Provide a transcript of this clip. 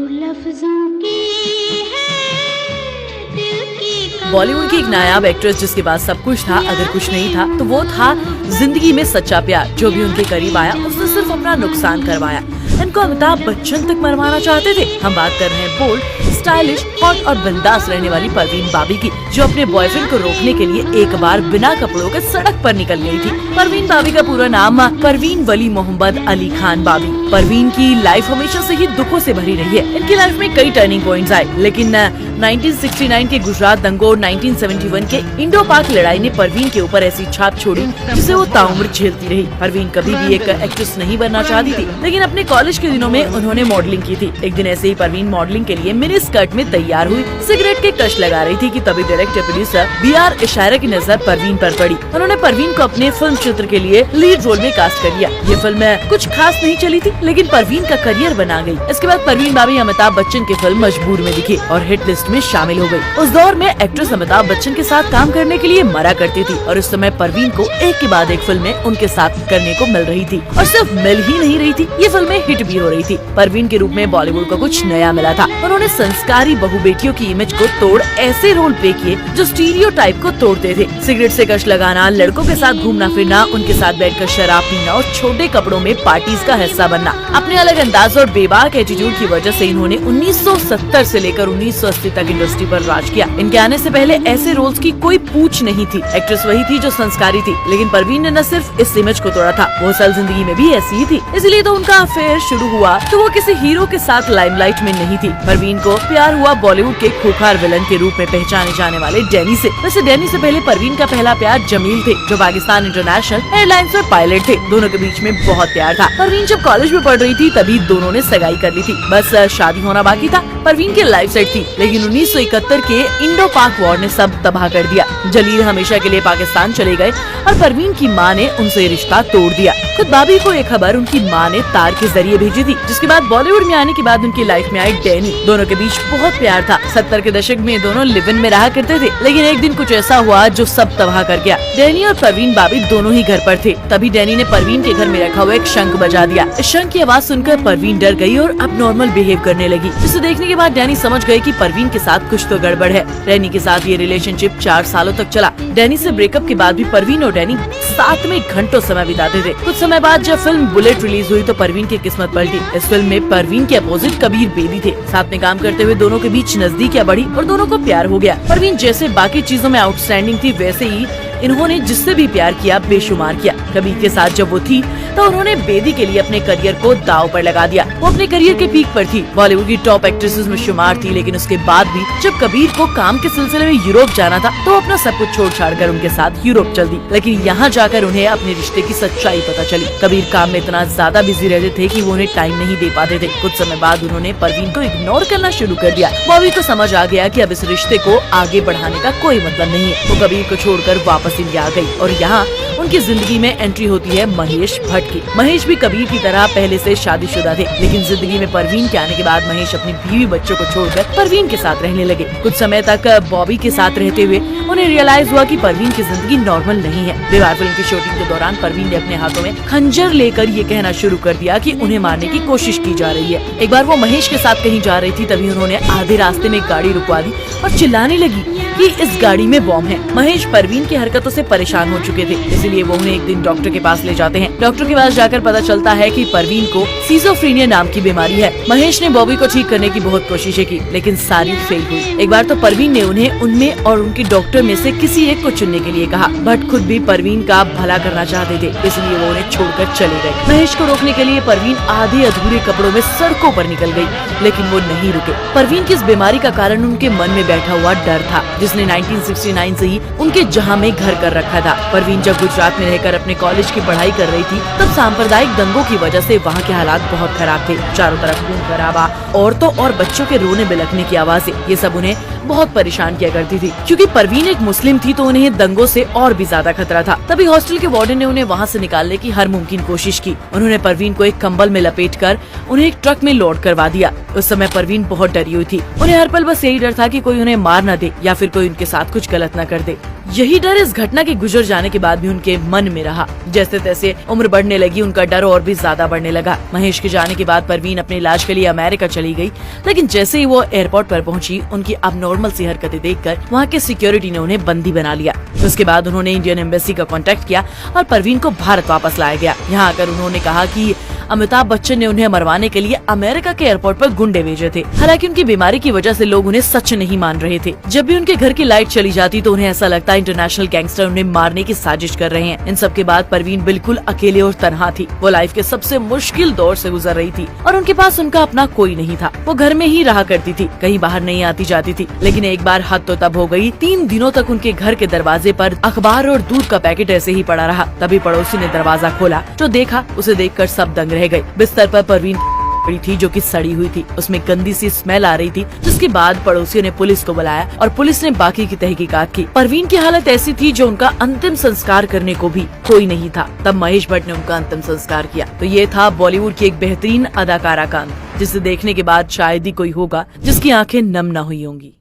लफ्जों की है दिल की बॉलीवुड की एक नायाब एक्ट्रेस जिसके पास सब कुछ था, अगर कुछ नहीं था तो वो था जिंदगी में सच्चा प्यार। जो भी उनके करीब आया उसने सिर्फ अपना नुकसान करवाया। इनको अमिताभ बच्चन तक मरवाना चाहते थे। हम बात कर रहे हैं बोल्ड, स्टाइलिश, हॉट और बिंदास रहने वाली परवीन बाबी की, जो अपने बॉयफ्रेंड को रोकने के लिए एक बार बिना कपड़ों के सड़क पर निकल गई थी। परवीन बाबी का पूरा नाम परवीन वली मोहम्मद अली खान बाबी। परवीन की लाइफ हमेशा से ही दुखों से भरी रही है। इनकी लाइफ में कई टर्निंग पॉइंट्स आए, लेकिन 1969 के गुजरात दंगों और 1971 के इंडो पाक लड़ाई ने परवीन के ऊपर ऐसी छाप छोड़ी जिसे वो ताउम्र झेलती रही। परवीन कभी भी एक एक्ट्रेस नहीं बनना चाहती थी, लेकिन अपने कॉलेज के दिनों में उन्होंने मॉडलिंग की थी। एक दिन ऐसे ही परवीन मॉडलिंग के लिए मिनी स्कर्ट में तैयार हुई, सिगरेट के कश लगा रही थी कि तभी डायरेक्टर प्रोड्यूसर BR इशारा की नजर परवीन पर पड़ी। उन्होंने परवीन को अपने फिल्म चित्र के लिए लीड रोल में कास्ट कर दिया। ये फिल्म कुछ खास नहीं चली थी, लेकिन परवीन का करियर बना गई। इसके बाद परवीन बाबी अमिताभ बच्चन की फिल्म मजबूर में दिखी और हिट लिस्ट में शामिल हो गई। उस दौर में एक्ट्रेस अमिताभ बच्चन के साथ काम करने के लिए मरा करती थी और उस समय परवीन को एक के बाद एक फिल्में उनके साथ करने को मिल रही थी, और सिर्फ मिल ही नहीं रही थी, ये फिल्में हिट भी हो रही थी। परवीन के रूप में बॉलीवुड को कुछ नया मिला था। उन्होंने संस्कारी बहु बेटियों की इमेज को तोड़ ऐसे रोल प्ले किए जो स्टीरियोटाइप को तोड़ते थे। सिगरेट से कश लगाना, लड़कों के साथ घूमना फिरना, उनके साथ बैठकर शराब पीना और छोटे कपड़ों में पार्टीज का हिस्सा बनना। अपने अलग अंदाज और बेबाक एटीट्यूड की वजह से इन्होंने 1970 से लेकर 1980 तक इंडस्ट्री पर राज किया। इनके आने से पहले ऐसे रोल्स की कोई पूछ नहीं थी। एक्ट्रेस वही थी जो संस्कारी थी, लेकिन परवीन ने न सिर्फ इस इमेज को तोड़ा था, वो असल जिंदगी में भी ऐसी ही थी। इसलिए तो उनका अफेयर शुरू हुआ तो वो किसी हीरो के साथ लाइमलाइट में नहीं थी। परवीन को प्यार हुआ बॉलीवुड के खूंखार विलन के रूप में पहचाने जाने वाले डैनी से। वैसे डैनी से पहले परवीन का पहला प्यार जमील थे, जो पाकिस्तान इंटरनेशनल एयरलाइंस में पायलट थे। दोनों के बीच में बहुत प्यार था। परवीन जब कॉलेज में पढ़ रही थी तभी दोनों ने सगाई कर ली थी, बस शादी होना बाकी था। परवीन की लाइफ सेट थी, लेकिन 1971 के इंडो पाक वॉर ने सब तबाह कर दिया। जलील हमेशा के लिए पाकिस्तान चले गए और परवीन की मां ने उनसे रिश्ता तोड़ दिया। खुद बाबी को ये खबर उनकी मां ने तार के जरिए भेजी थी, जिसके बाद बॉलीवुड में आने के बाद उनकी लाइफ में आई डैनी। दोनों के बीच बहुत प्यार था। 70 के दशक में दोनों लिव इन में रहा करते थे, लेकिन एक दिन कुछ ऐसा हुआ जो सब तबाह कर गया। डैनी और परवीन बाबी दोनों ही घर पर थे, तभी डैनी ने परवीन के घर में रखा हुआ एक शंख बजा दिया। इस शंख की आवाज सुनकर परवीन डर गई और अब नॉर्मल बिहेव करने लगी। जिसे देखने के बाद डैनी समझ गए कि परवीन के साथ कुछ तो गड़बड़ है। डैनी के साथ ये रिलेशनशिप 4 सालों तक चला। डैनी से ब्रेकअप के बाद भी परवीन और डैनी साथ में घंटों समय बिताते थे। कुछ समय बाद जब फिल्म बुलेट रिलीज हुई तो परवीन की किस्मत पलटी। इस फिल्म में परवीन के अपोजिट कबीर बेदी थे। साथ में काम करते हुए दोनों के बीच नजदीकियां बढ़ी और दोनों को प्यार हो गया। परवीन जैसे बाकी चीजों में आउटस्टैंडिंग थी, वैसे ही इन्होंने जिससे भी प्यार किया बेशुमार किया। कबीर के साथ जब वो थी तो उन्होंने बेदी के लिए अपने करियर को दांव पर लगा दिया। वो अपने करियर के पीक पर थी, बॉलीवुड की टॉप एक्ट्रेसेस में शुमार थी, लेकिन उसके बाद भी जब कबीर को काम के सिलसिले में यूरोप जाना था तो अपना सब कुछ छोड़ छाड़ कर उनके साथ यूरोप चल दी। लेकिन यहाँ जाकर उन्हें अपने रिश्ते की सच्चाई पता चली। कबीर काम में इतना ज्यादा बिजी रहते थे कि वो उन्हें टाइम नहीं दे पाते थे। कुछ समय बाद उन्होंने परवीन को इग्नोर करना शुरू कर दिया। बॉबी को समझ आ गया कि अब इस रिश्ते को आगे बढ़ाने का कोई मतलब नहीं है। वो कबीर को छोड़कर वापस इंडिया आ गई और यहाँ उनकी जिंदगी में एंट्री होती है महेश भट्ट की। महेश भी कबीर की तरह पहले से शादीशुदा थे, लेकिन जिंदगी में परवीन के आने के बाद महेश अपनी बीवी बच्चों को छोड़कर परवीन के साथ रहने लगे। कुछ समय तक बॉबी के साथ रहते हुए उन्हें रियलाइज हुआ कि परवीन की जिंदगी नॉर्मल नहीं है। विवाह फिल्म की शूटिंग के दौरान परवीन ने अपने हाथों में खंजर लेकर ये कहना शुरू कर दिया कि उन्हें मारने की कोशिश की जा रही है। एक बार वो महेश के साथ कहीं जा रही थी, तभी उन्होंने आधे रास्ते में गाड़ी रुकवा दी और चिल्लाने लगी कि इस गाड़ी में बॉम्ब है। महेश परवीन की हरकतों से परेशान हो चुके थे, इसलिए वो उन्हें एक दिन डॉक्टर के पास ले जाते हैं। डॉक्टर के पास जाकर पता चलता है कि परवीन को सिजोफ्रेनिया नाम की बीमारी है। महेश ने बॉबी को ठीक करने की बहुत कोशिशें की, लेकिन सारी फेल हुई। एक बार तो परवीन ने उन्हें उनमें और उनके डॉक्टर में से किसी एक को चुनने के लिए कहा। भट्ट खुद भी परवीन का भला करना चाहते थे, इसलिए वो उन्हें छोड़कर चले गए। महेश को रोकने के लिए परवीन आधे अधूरे कपड़ों में सड़कों पर निकल गई, लेकिन वो नहीं रुके। परवीन की इस बीमारी का कारण उनके मन में बैठा हुआ डर था, जिसने 1969 से ही उनके जहां में घर कर रखा था। परवीन जब गुजरात में रहकर अपने कॉलेज की पढ़ाई कर रही थी, तब सांप्रदायिक दंगों की वजह से वहाँ के हालात बहुत खराब थे। चारों तरफ खून खराबा, औरतों और बच्चों के रोने बिलखने की आवाजें, ये सब उन्हें बहुत परेशान किया करती थी। क्योंकि परवीन एक मुस्लिम थी तो उन्हें दंगों से और भी ज्यादा खतरा था। तभी हॉस्टल के वार्डन ने उन्हें वहाँ से निकालने की हर मुमकिन कोशिश की। उन्होंने परवीन को एक कंबल में लपेटकर उन्हें एक ट्रक में लोड करवा दिया। उस समय परवीन बहुत डरी हुई थी। उन्हें हर पल बस यही डर था कि कोई उन्हें मार न दे या फिर कोई उनके साथ कुछ गलत न कर दे। यही डर इस घटना के गुजर जाने के बाद भी उनके मन में रहा। जैसे तैसे उम्र बढ़ने लगी, उनका डर और भी ज्यादा बढ़ने लगा। महेश के जाने के बाद परवीन अपने इलाज के लिए अमेरिका चली गई, लेकिन जैसे ही वो एयरपोर्ट पर पहुंची, उनकी अबनॉर्मल सी हरकतें देखकर वहाँ के सिक्योरिटी ने उन्हें बंदी बना लिया। उसके बाद उन्होंने इंडियन एम्बेसी का कांटेक्ट किया और परवीन को भारत वापस लाया गया। यहाँ आकर उन्होंने कहा कि अमिताभ बच्चन ने उन्हें मरवाने के लिए अमेरिका के एयरपोर्ट पर गुंडे भेजे थे। हालांकि उनकी बीमारी की वजह से लोग उन्हें सच नहीं मान रहे थे। जब भी उनके घर की लाइट चली जाती तो उन्हें ऐसा लगता इंटरनेशनल गैंगस्टर उन्हें मारने की साजिश कर रहे हैं। इन सब के बाद परवीन बिल्कुल अकेले और तन्हा थी। वो लाइफ के सबसे मुश्किल दौर से गुजर रही थी और उनके पास उनका अपना कोई नहीं था। वो घर में ही रहा करती थी, कहीं बाहर नहीं आती जाती थी। लेकिन एक बार हद तो तब हो गई, 3 दिनों तक उनके घर के दरवाजे पर अखबार और दूध का पैकेट ऐसे ही पड़ा रहा। तभी पड़ोसी ने दरवाजा खोला। जो देखा उसे देखकर सब दंग रह गए। बिस्तर पर परवीन पड़ी थी जो कि सड़ी हुई थी। उसमें गंदी सी स्मेल आ रही थी, जिसके बाद पड़ोसियों ने पुलिस को बुलाया और पुलिस ने बाकी की तहकीकात की। परवीन की हालत ऐसी थी जो उनका अंतिम संस्कार करने को भी कोई नहीं था। तब महेश भट्ट ने उनका अंतिम संस्कार किया। तो ये था बॉलीवुड की एक बेहतरीन अदाकारा का अंत, जिसे देखने के बाद शायद ही कोई होगा जिसकी आंखें नम न हुई होंगी।